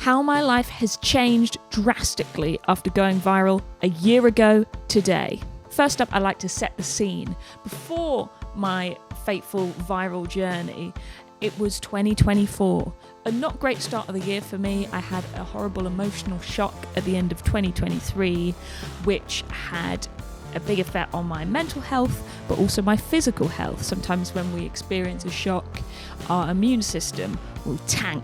how my life has changed drastically after going viral a year ago today. First up, I like to set the scene. Before my fateful viral journey, it was 2024. A not great start of the year for me. I had a horrible emotional shock at the end of 2023, which had a big effect on my mental health, but also my physical health. Sometimes when we experience a shock, our immune system will tank,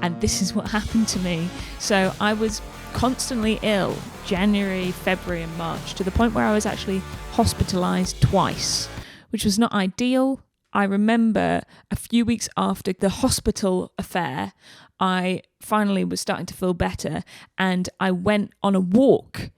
and this is what happened to me. So I was constantly ill, January, February and March, to the point where I was actually hospitalised twice, which was not ideal. I remember a few weeks after the hospital affair, I finally was starting to feel better, and I went on a walk.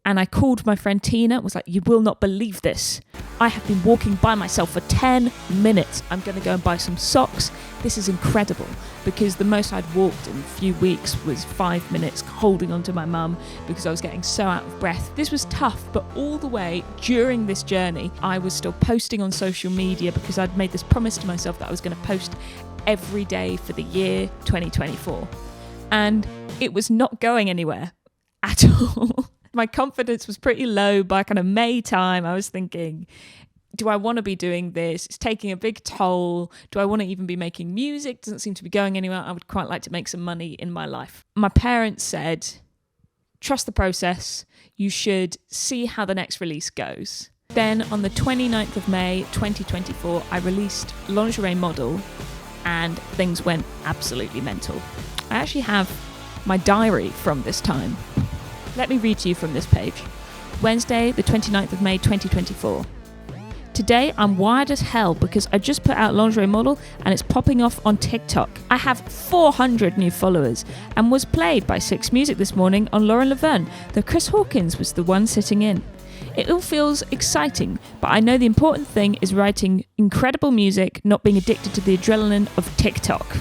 And I called my friend Tina and was like, "You will not believe this. I have been walking by myself for 10 minutes. I'm going to go and buy some socks. This is incredible." Because the most I'd walked in a few weeks was 5 minutes holding onto my mum because I was getting so out of breath. This was tough, but all the way during this journey, I was still posting on social media because I'd made this promise to myself that I was going to post every day for the year 2024. And it was not going anywhere at all. My confidence was pretty low by kind of May time. I was thinking, do I want to be doing this? It's taking a big toll. Do I want to even be making music? Doesn't seem to be going anywhere. I would quite like to make some money in my life. My parents said, trust the process. You should see how the next release goes. Then on the 29th of May, 2024, I released Lingerie Model and things went absolutely mental. I actually have my diary from this time. Let me read to you from this page. Wednesday, the 29th of May, 2024. Today, I'm wired as hell because I just put out Lingerie Model and it's popping off on TikTok. I have 400 new followers and was played by Six Music this morning on Lauren Laverne, though Chris Hawkins was the one sitting in. It all feels exciting, but I know the important thing is writing incredible music, not being addicted to the adrenaline of TikTok.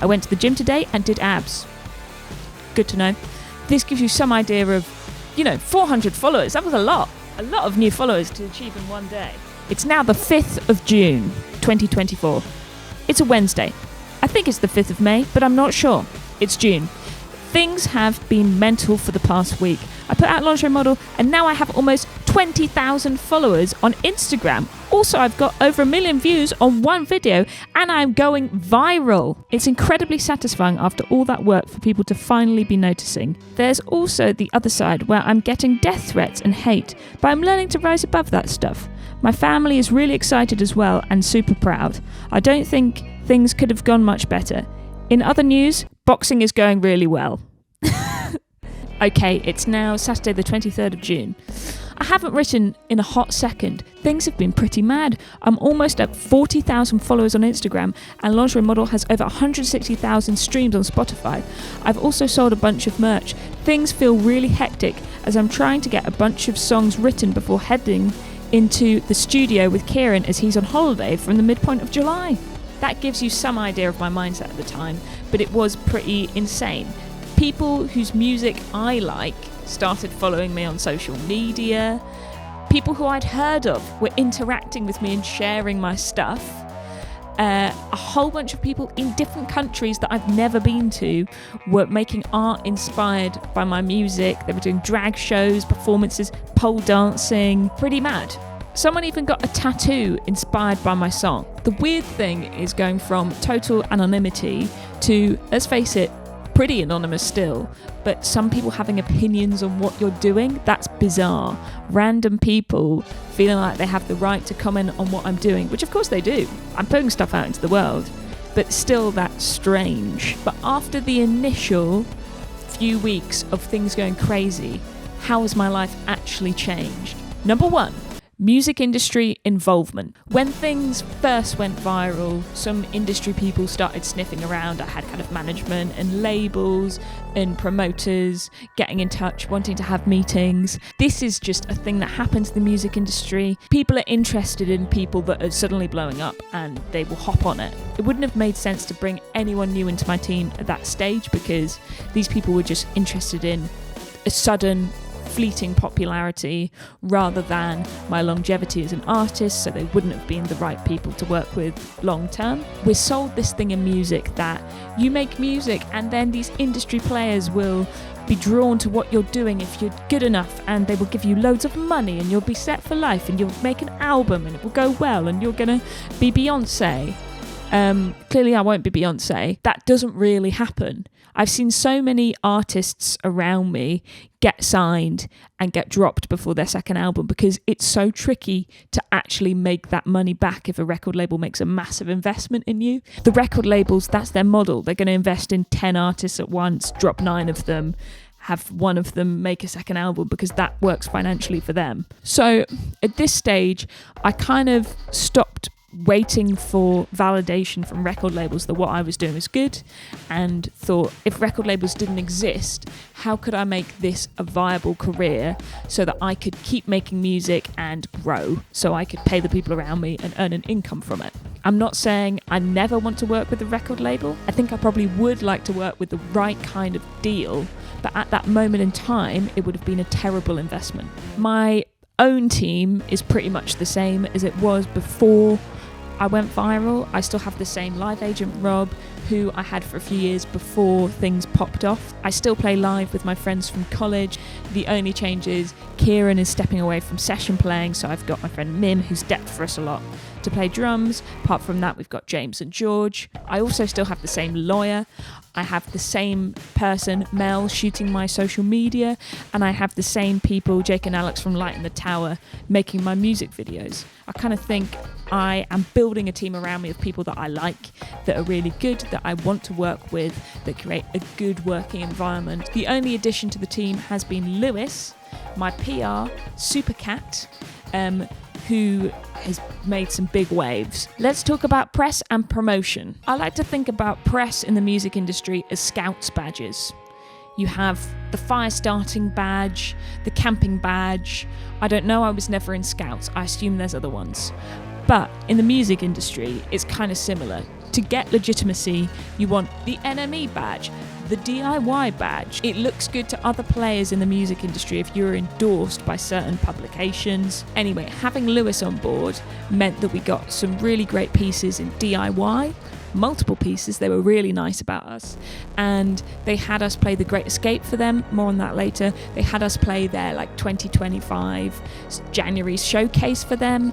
I went to the gym today and did abs. Good to know. This gives you some idea of, 400 followers. That was a lot of new followers to achieve in one day. It's now the 5th of June, 2024. It's a Wednesday. I think it's the 5th of May, but I'm not sure. It's June. Things have been mental for the past week. I put out Lingerie Model and now I have almost 20,000 followers on Instagram. Also, I've got over 1 million views on one video and I'm going viral. It's incredibly satisfying after all that work for people to finally be noticing. There's also the other side where I'm getting death threats and hate, but I'm learning to rise above that stuff. My family is really excited as well and super proud. I don't think things could have gone much better. In other news, boxing is going really well. Okay, it's now Saturday the 23rd of June. I haven't written in a hot second. Things have been pretty mad. I'm almost at 40,000 followers on Instagram and Lingerie Model has over 160,000 streams on Spotify. I've also sold a bunch of merch. Things feel really hectic as I'm trying to get a bunch of songs written before heading into the studio with Kieran as he's on holiday from the midpoint of July. That gives you some idea of my mindset at the time, but it was pretty insane. People whose music I like started following me on social media. People who I'd heard of were interacting with me and sharing my stuff. A whole bunch of people in different countries that I've never been to were making art inspired by my music. They were doing drag shows, performances, pole dancing. Pretty mad. Someone even got a tattoo inspired by my song. The weird thing is going from total anonymity to, let's face it, pretty anonymous still, but some people having opinions on what you're doing, that's bizarre. Random people feeling like they have the right to comment on what I'm doing, which of course they do. I'm putting stuff out into the world, but still that's strange. But after the initial few weeks of things going crazy, how has my life actually changed? Number one, music industry involvement. When things first went viral, some industry people started sniffing around. I had kind of management and labels and promoters getting in touch, wanting to have meetings. This is just a thing that happens in the music industry. People are interested in people that are suddenly blowing up and they will hop on it. It wouldn't have made sense to bring anyone new into my team at that stage because these people were just interested in a sudden fleeting popularity rather than my longevity as an artist, so they wouldn't have been the right people to work with long term. We're sold this thing in music that you make music and then these industry players will be drawn to what you're doing if you're good enough, and they will give you loads of money and you'll be set for life and you'll make an album and it will go well and you're gonna be Beyonce. Clearly I won't be Beyonce. That doesn't really happen. I've seen so many artists around me get signed and get dropped before their second album because it's so tricky to actually make that money back if a record label makes a massive investment in you. The record labels, that's their model. They're going to invest in 10 artists at once, drop 9 of them, have one of them make a second album because that works financially for them. So at this stage, I kind of stopped waiting for validation from record labels that what I was doing was good, and thought, if record labels didn't exist, how could I make this a viable career so that I could keep making music and grow, so I could pay the people around me and earn an income from it. I'm not saying I never want to work with a record label. I think I probably would like to work with the right kind of deal, but at that moment in time, it would have been a terrible investment. My own team is pretty much the same as it was before I went viral. I still have the same live agent, Rob, who I had for a few years before things popped off. I still play live with my friends from college. The only change is Kieran is stepping away from session playing, so I've got my friend Mim, who's stepped for us a lot, to play drums. Apart from that, we've got James and George. I also still have the same lawyer. I have the same person, Mel, shooting my social media, and I have the same people, Jake and Alex from Light in the Tower, making my music videos. I kind of think I am building a team around me of people that I like, that are really good, that I want to work with, that create a good working environment. The only addition to the team has been Lewis, my PR, super cat, who has made some big waves. Let's talk about press and promotion. I like to think about press in the music industry as scouts badges. You have the fire starting badge, the camping badge. I don't know, I was never in scouts. I assume there's other ones. But in the music industry, it's kind of similar. To get legitimacy, you want the NME badge, the DIY badge. It looks good to other players in the music industry if you're endorsed by certain publications. Anyway, having Lewis on board meant that we got some really great pieces in DIY, multiple pieces. They were really nice about us, and they had us play The Great Escape for them. More on that later. They had us play their 2025 January showcase for them,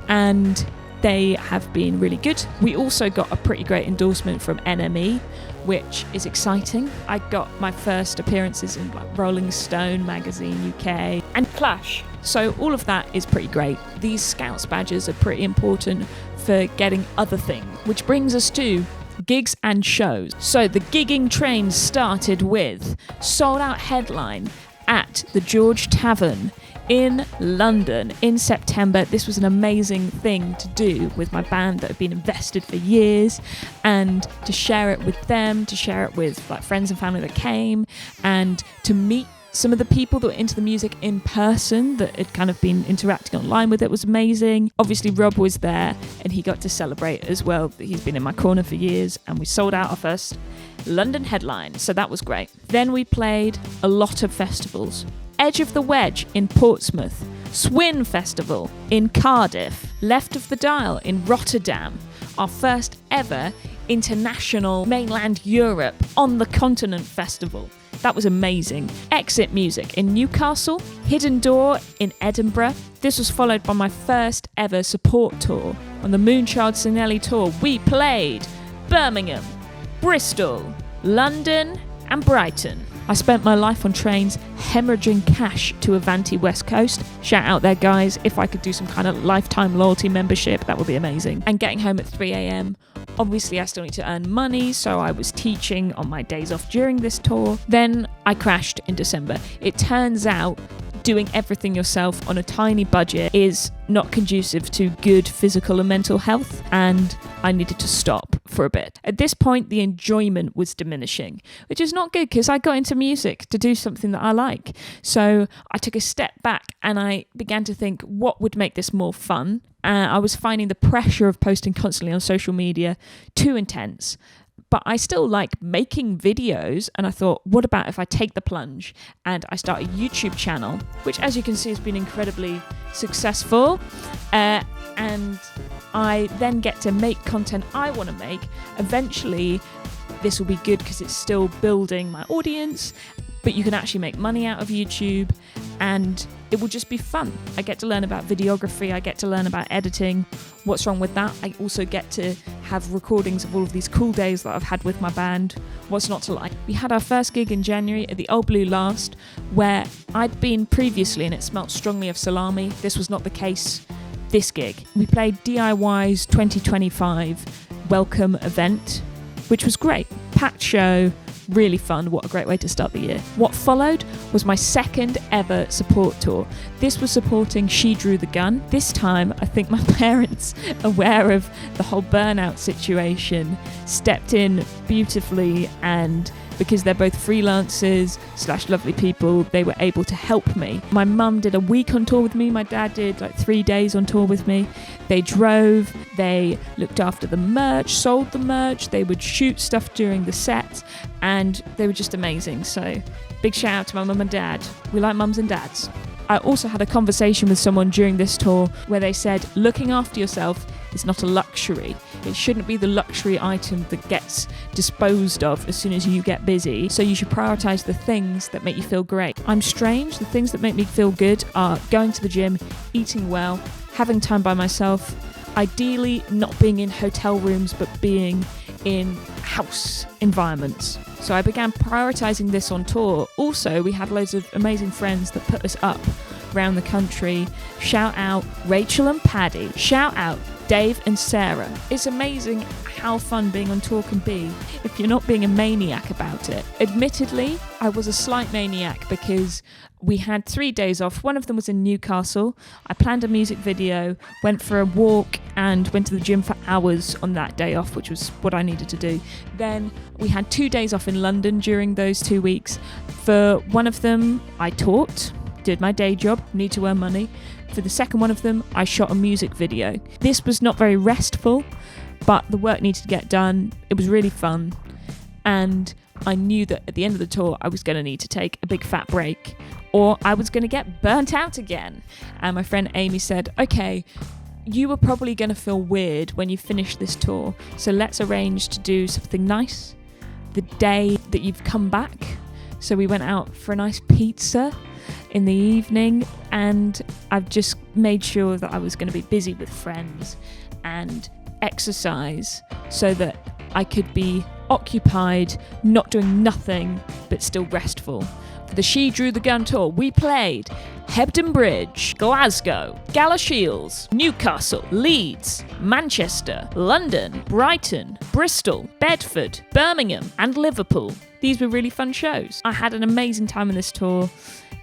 and they have been really good. We also got a pretty great endorsement from NME, which is exciting. I got my first appearances in Rolling Stone magazine UK and Clash. So all of that is pretty great. These Scouts badges are pretty important for getting other things, which brings us to gigs and shows. So the gigging train started with sold out headline at the George Tavern in London in September. This was an amazing thing to do with my band that had been invested for years, and to share it with them, to share it with friends and family that came, and to meet some of the people that were into the music in person that had kind of been interacting online with it was amazing. Obviously Rob was there and he got to celebrate as well. He's been in my corner for years, and we sold out our first London headline, so that was great. Then we played a lot of festivals. Edge of the Wedge in Portsmouth, Swin Festival in Cardiff, Left of the Dial in Rotterdam, our first ever international mainland Europe on the continent festival. That was amazing. Exit Music in Newcastle, Hidden Door in Edinburgh. This was followed by my first ever support tour. On the Moonchild Sinelli tour, we played Birmingham, Bristol, London and Brighton. I spent my life on trains hemorrhaging cash to Avanti West Coast. Shout out there, guys. If I could do some kind of lifetime loyalty membership, that would be amazing. And getting home at 3 a.m. Obviously, I still need to earn money, so I was teaching on my days off during this tour. Then I crashed in December. It turns out doing everything yourself on a tiny budget is not conducive to good physical and mental health, and I needed to stop for a bit. At this point, the enjoyment was diminishing, which is not good because I got into music to do something that I like. So I took a step back and I began to think, what would make this more fun? I was finding the pressure of posting constantly on social media too intense. but I still like making videos. And I thought, what about if I take the plunge and I start a YouTube channel, which, as you can see, has been incredibly successful. And I then get to make content I want to make. Eventually, this will be good because it's still building my audience, but you can actually make money out of YouTube, and it will just be fun. I get to learn about videography, I get to learn about editing. What's wrong with that? I also get to have recordings of all of these cool days that I've had with my band. What's not to like? We had our first gig in January at the Old Blue Last, where I'd been previously and it smelt strongly of salami. This was not the case this gig. We played DIY's 2025 welcome event, which was great. Packed show, really fun. What a great way to start the year. What followed was my second ever support tour. This was supporting She Drew the Gun. This time, I think my parents, aware of the whole burnout situation, stepped in beautifully, and because they're both freelancers / lovely people, they were able to help me. My mum did a week on tour with me. My dad did like 3 days on tour with me. They drove, they looked after the merch, sold the merch, they would shoot stuff during the set, and they were just amazing. So big shout out to my mum and dad. We like mums and dads. I also had a conversation with someone during this tour where they said looking after yourself is not a luxury. It shouldn't be the luxury item that gets disposed of as soon as you get busy. So you should prioritise the things that make you feel great. I'm strange. The things that make me feel good are going to the gym, eating well, having time by myself, ideally not being in hotel rooms but being in house environments. So I began prioritising this on tour. Also, we had loads of amazing friends that put us up around the country. Shout out Rachel and Paddy. Shout out Dave and Sarah. It's amazing how fun being on tour can be if you're not being a maniac about it. Admittedly, I was a slight maniac because we had 3 days off. One of them was in Newcastle. I planned a music video, went for a walk, and went to the gym for hours on that day off, which was what I needed to do. Then we had 2 days off in London during those 2 weeks. For one of them, I taught, did my day job, need to earn money. For the second one of them, I shot a music video. This was not very restful, but the work needed to get done. It was really fun. And I knew that at the end of the tour, I was going to need to take a big fat break, or I was going to get burnt out again. And my friend Amy said, okay, you were probably going to feel weird when you finish this tour, so let's arrange to do something nice the day that you've come back. So we went out for a nice pizza in the evening, and I've just made sure that I was going to be busy with friends and exercise so that I could be occupied, not doing nothing, but still restful. For the She Drew the Gun tour, we played Hebden Bridge, Glasgow, Galashiels, Newcastle, Leeds, Manchester, London, Brighton, Bristol, Bedford, Birmingham, and Liverpool. These were really fun shows. I had an amazing time on this tour.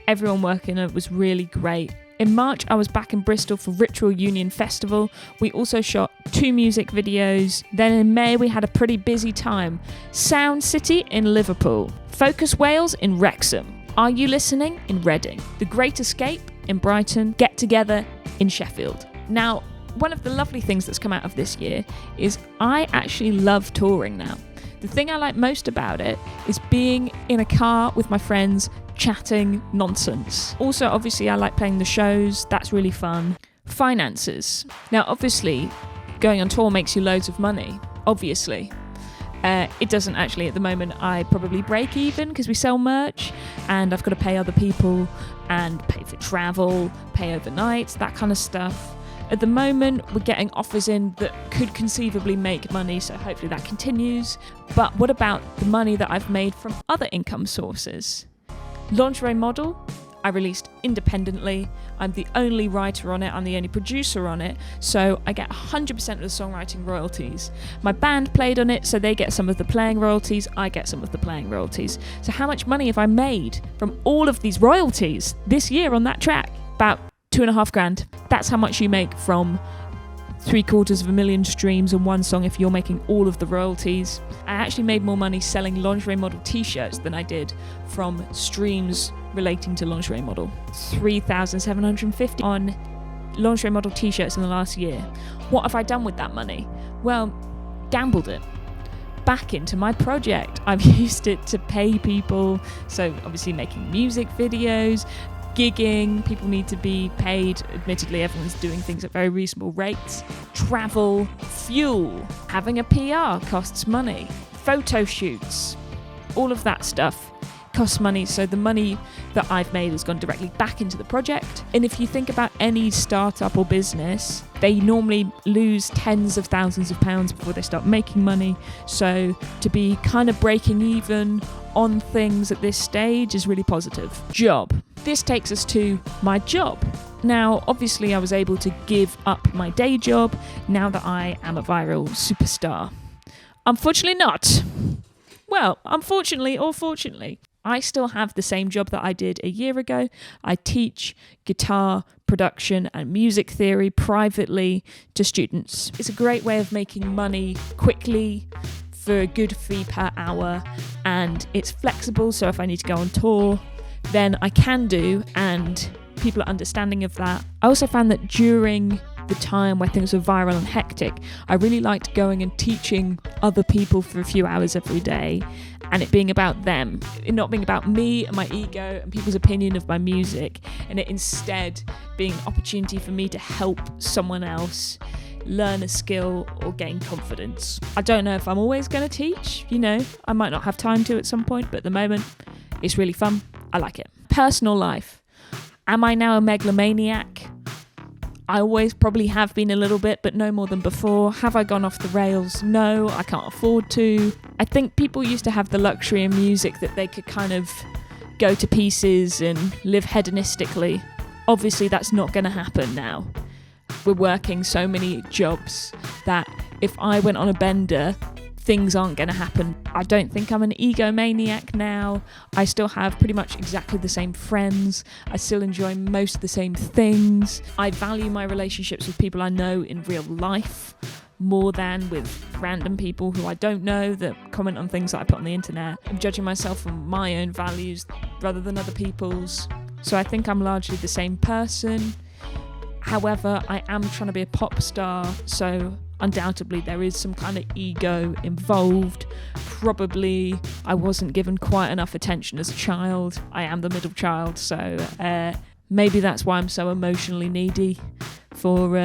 Everyone working on it was really great. In March, I was back in Bristol for Ritual Union Festival. We also shot 2 music videos. Then in May, we had a pretty busy time. Sound City in Liverpool. Focus Wales in Wrexham. Are You Listening in Reading. The Great Escape in Brighton. Get Together in Sheffield. Now, one of the lovely things that's come out of this year is I actually love touring now. The thing I like most about it is being in a car with my friends, chatting nonsense. Also, obviously, I like playing the shows. That's really fun. Finances. Now, obviously, going on tour makes you loads of money, obviously. It doesn't actually at the moment. I probably break even because we sell merch and I've got to pay other people and pay for travel, pay overnights, that kind of stuff. At the moment, we're getting offers in that could conceivably make money, so hopefully that continues. But what about the money that I've made from other income sources? Lingerie Model, I released independently. I'm the only writer on it, I'm the only producer on it, so I get 100% of the songwriting royalties. My band played on it, so they get some of the playing royalties, I get some of the playing royalties. So how much money have I made from all of these royalties this year on that track? About $2,500. That's how much you make from 750,000 streams on one song if you're making all of the royalties. I actually made more money selling Lingerie Model t-shirts than I did from streams relating to Lingerie Model. 3,750 on Lingerie Model t-shirts in the last year. What have I done with that money? Well, gambled it. back into my project. I've used it to pay people. So obviously making music videos, gigging, people need to be paid. Admittedly, everyone's doing things at very reasonable rates. Travel, fuel, having a PR costs money. Photo shoots, all of that stuff costs money. So the money that I've made has gone directly back into the project. And if you think about any startup or business, they normally lose tens of thousands of pounds before they start making money. So to be kind of breaking even on things at this stage is really positive. Job. This takes us to my job. Now, obviously, I was able to give up my day job now that I am a viral superstar. Unfortunately not. Well, unfortunately or fortunately, I still have the same job that I did a year ago. I teach guitar production and music theory privately to students. It's a great way of making money quickly for a good fee per hour, and it's flexible, so if I need to go on tour, then I can do, and people are understanding of that. I also found that during the time where things were viral and hectic, I really liked going and teaching other people for a few hours every day, and it being about them, it not being about me and my ego and people's opinion of my music, and it instead being an opportunity for me to help someone else learn a skill or gain confidence. I don't know if I'm always going to teach, I might not have time to at some point, but at the moment it's really fun. I like it. Personal life. Am I now a megalomaniac? I always probably have been a little bit, but no more than before. Have I gone off the rails? No, I can't afford to. I think people used to have the luxury in music that they could kind of go to pieces and live hedonistically. Obviously, that's not going to happen now. We're working so many jobs that if I went on a bender, things aren't going to happen. I don't think I'm an egomaniac now. I still have pretty much exactly the same friends. I still enjoy most of the same things. I value my relationships with people I know in real life more than with random people who I don't know that comment on things that I put on the internet. I'm judging myself from my own values rather than other people's. So I think I'm largely the same person. However, I am trying to be a pop star, so undoubtedly there is some kind of ego involved. Probably I wasn't given quite enough attention as a child. I am the middle child, so maybe that's why I'm so emotionally needy for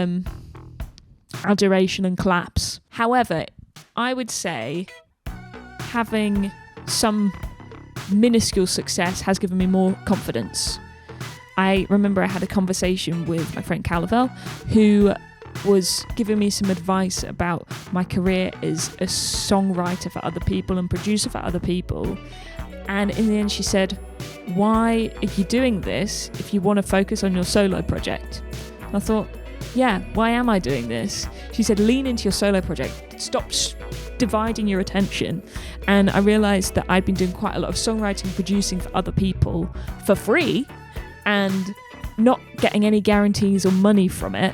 adoration and claps. However, I would say having some minuscule success has given me more confidence. I remember I had a conversation with my friend Calavel, who was giving me some advice about my career as a songwriter for other people and producer for other people. And in the end she said, why are you doing this if you want to focus on your solo project? And I thought, yeah, why am I doing this? She said, lean into your solo project. Stop dividing your attention. And I realised that I'd been doing quite a lot of songwriting and producing for other people for free and not getting any guarantees or money from it.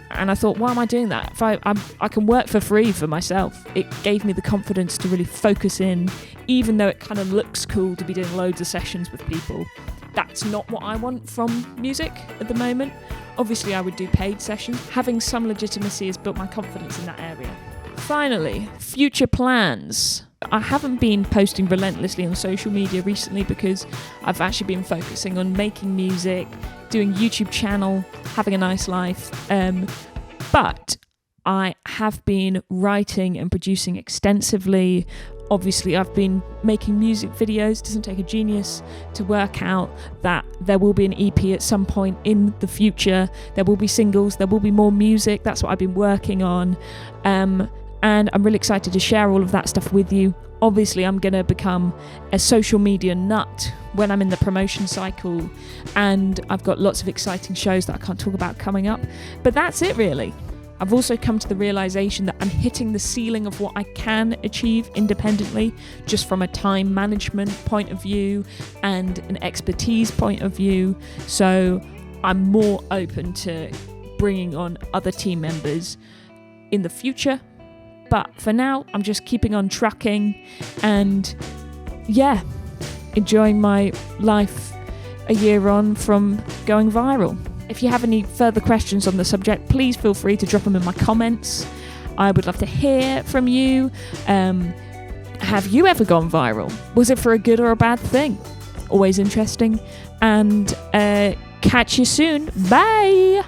And I thought, why am I doing that? If I can work for free for myself. It gave me the confidence to really focus in, even though it kind of looks cool to be doing loads of sessions with people. That's not what I want from music at the moment. Obviously, I would do paid sessions. Having some legitimacy has built my confidence in that area. Finally, future plans. I haven't been posting relentlessly on social media recently because I've actually been focusing on making music, doing YouTube channel, having a nice life. But I have been writing and producing extensively. Obviously, I've been making music videos. It doesn't take a genius to work out that there will be an EP at some point in the future. There will be singles. There will be more music. That's what I've been working on. And I'm really excited to share all of that stuff with you. Obviously, I'm going to become a social media nut when I'm in the promotion cycle. And I've got lots of exciting shows that I can't talk about coming up. But that's it, really. I've also come to the realization that I'm hitting the ceiling of what I can achieve independently, just from a time management point of view and an expertise point of view. So I'm more open to bringing on other team members in the future. But for now, I'm just keeping on trucking and, yeah, enjoying my life a year on from going viral. If you have any further questions on the subject, please feel free to drop them in my comments. I would love to hear from you. have you ever gone viral? Was it for a good or a bad thing? Always interesting. And catch you soon. Bye.